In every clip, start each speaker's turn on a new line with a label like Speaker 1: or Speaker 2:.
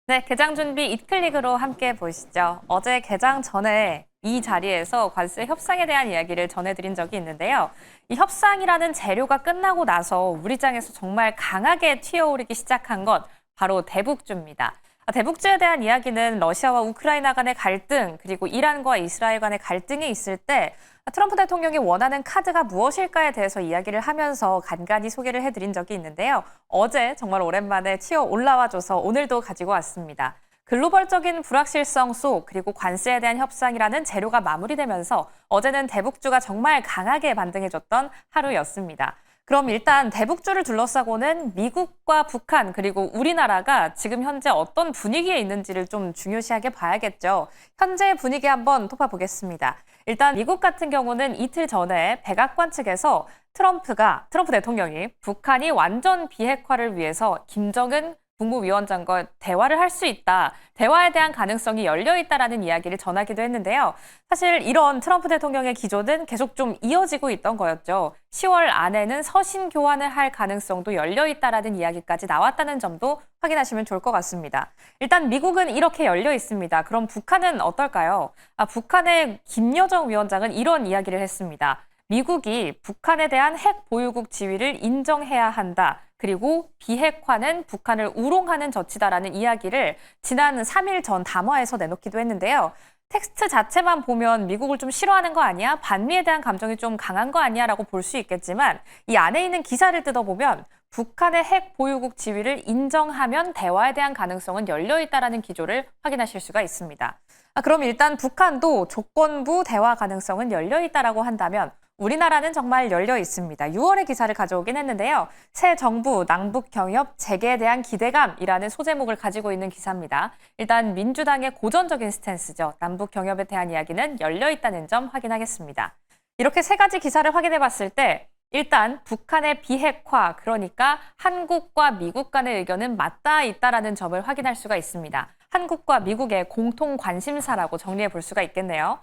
Speaker 1: 네, 개장 준비 이클릭으로 함께 보시죠. 어제 개장 전에 이 자리에서 관세 협상에 대한 이야기를 전해드린 적이 있는데요. 이 협상이라는 재료가 끝나고 나서 우리 장에서 정말 강하게 튀어오르기 시작한 것 바로 대북주입니다. 대북주에 대한 이야기는 러시아와 우크라이나 간의 갈등, 그리고 이란과 이스라엘 간의 갈등이 있을 때 트럼프 대통령이 원하는 카드가 무엇일까에 대해서 이야기를 하면서 간간히 소개를 해드린 적이 있는데요. 어제 정말 오랜만에 튀어 올라와줘서 오늘도 가지고 왔습니다. 글로벌적인 불확실성 속 그리고 관세에 대한 협상이라는 재료가 마무리되면서 어제는 대북주가 정말 강하게 반등해줬던 하루였습니다. 그럼 일단 대북주를 둘러싸고는 미국과 북한 그리고 우리나라가 지금 현재 어떤 분위기에 있는지를 좀 중요시하게 봐야겠죠. 현재 분위기 한번 톱어보겠습니다. 일단 미국 같은 경우는 이틀 전에 백악관 측에서 트럼프 대통령이 북한이 완전 비핵화를 위해서 김정은 국무위원장과 대화를 할 수 있다. 대화에 대한 가능성이 열려 있다라는 이야기를 전하기도 했는데요. 사실 이런 트럼프 대통령의 기조는 계속 좀 이어지고 있던 거였죠. 10월 안에는 서신 교환을 할 가능성도 열려 있다라는 이야기까지 나왔다는 점도 확인하시면 좋을 것 같습니다. 일단 미국은 이렇게 열려 있습니다. 그럼 북한은 어떨까요? 북한의 김여정 위원장은 이런 이야기를 했습니다. 미국이 북한에 대한 핵 보유국 지위를 인정해야 한다. 그리고 비핵화는 북한을 우롱하는 조치다라는 이야기를 지난 3일 전 담화에서 내놓기도 했는데요. 텍스트 자체만 보면 미국을 좀 싫어하는 거 아니야? 반미에 대한 감정이 좀 강한 거 아니야? 라고 볼 수 있겠지만 이 안에 있는 기사를 뜯어보면 북한의 핵 보유국 지위를 인정하면 대화에 대한 가능성은 열려 있다라는 기조를 확인하실 수가 있습니다. 그럼 일단 북한도 조건부 대화 가능성은 열려 있다라고 한다면 우리나라는 정말 열려 있습니다. 6월의 기사를 가져오긴 했는데요. 새 정부 남북 경협 재개에 대한 기대감이라는 소제목을 가지고 있는 기사입니다. 일단 민주당의 고전적인 스탠스죠. 남북 경협에 대한 이야기는 열려 있다는 점 확인하겠습니다. 이렇게 세 가지 기사를 확인해 봤을 때 일단 북한의 비핵화, 그러니까 한국과 미국 간의 의견은 맞닿아 있다라는 점을 확인할 수가 있습니다. 한국과 미국의 공통 관심사라고 정리해 볼 수가 있겠네요.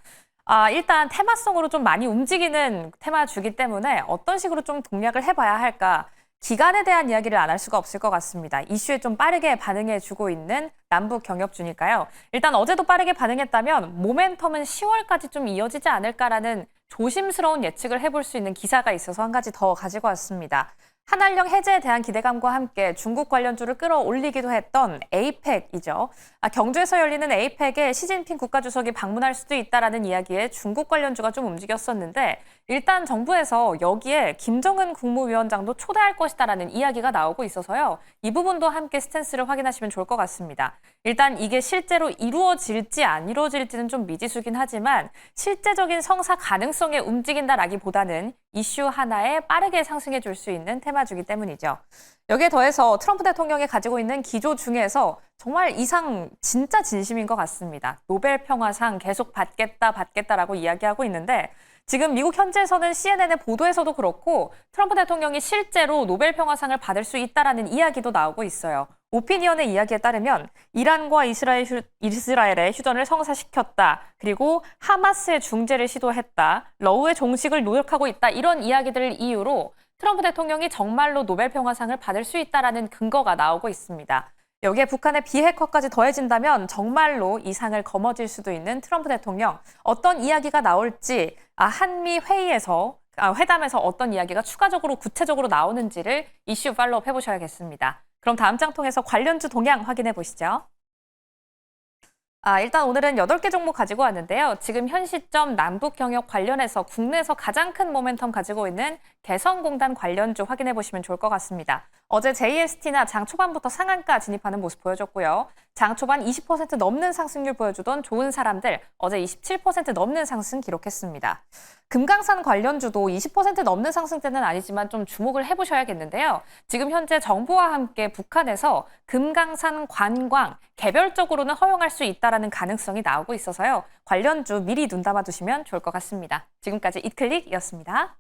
Speaker 1: 일단 테마성으로 좀 많이 움직이는 테마주기 때문에 어떤 식으로 좀 공략을 해봐야 할까? 기간에 대한 이야기를 안 할 수가 없을 것 같습니다. 이슈에 좀 빠르게 반응해주고 있는 남북 경협주니까요. 일단 어제도 빠르게 반응했다면 모멘텀은 10월까지 좀 이어지지 않을까라는 조심스러운 예측을 해볼 수 있는 기사가 있어서 한 가지 더 가지고 왔습니다. 한한령 해제에 대한 기대감과 함께 중국 관련주를 끌어올리기도 했던 에이펙이죠. 경주에서 열리는 에이펙에 시진핑 국가주석이 방문할 수도 있다라는 이야기에 중국 관련주가 좀 움직였었는데 일단 정부에서 여기에 김정은 국무위원장도 초대할 것이다라는 이야기가 나오고 있어서요. 이 부분도 함께 스탠스를 확인하시면 좋을 것 같습니다. 일단 이게 실제로 이루어질지 안 이루어질지는 좀 미지수긴 하지만 실제적인 성사 가능성에 움직인다라기보다는 이슈 하나에 빠르게 상승해 줄 수 있는 테마주기 때문이죠. 여기에 더해서 트럼프 대통령이 가지고 있는 기조 중에서 정말 이상 진짜 진심인 것 같습니다. 노벨 평화상 계속 받겠다라고 이야기하고 있는데 지금 미국 현지에서는 CNN의 보도에서도 그렇고 트럼프 대통령이 실제로 노벨 평화상을 받을 수 있다라는 이야기도 나오고 있어요. 오피니언의 이야기에 따르면 이란과 이스라엘의 휴전을 성사시켰다. 그리고 하마스의 중재를 시도했다. 러우의 종식을 노력하고 있다. 이런 이야기들을 이유로 트럼프 대통령이 정말로 노벨 평화상을 받을 수 있다라는 근거가 나오고 있습니다. 여기에 북한의 비핵화까지 더해진다면 정말로 이 상을 거머쥘 수도 있는 트럼프 대통령. 어떤 이야기가 나올지 한미 회담에서 어떤 이야기가 추가적으로 구체적으로 나오는지를 이슈 팔로우업 해보셔야겠습니다. 그럼 다음 장 통해서 관련주 동향 확인해 보시죠. 일단 오늘은 8개 종목 가지고 왔는데요. 지금 현 시점 남북 경협 관련해서 국내에서 가장 큰 모멘텀 가지고 있는 개성공단 관련주 확인해 보시면 좋을 것 같습니다. 어제 JST나 장 초반부터 상한가 진입하는 모습 보여줬고요. 장 초반 20% 넘는 상승률 보여주던 좋은 사람들 어제 27% 넘는 상승 기록했습니다. 금강산 관련주도 20% 넘는 상승대는 아니지만 좀 주목을 해보셔야겠는데요. 지금 현재 정부와 함께 북한에서 금강산 관광 개별적으로는 허용할 수 있다라는 가능성이 나오고 있어서요. 관련주 미리 눈 담아 두시면 좋을 것 같습니다. 지금까지 이클릭이었습니다.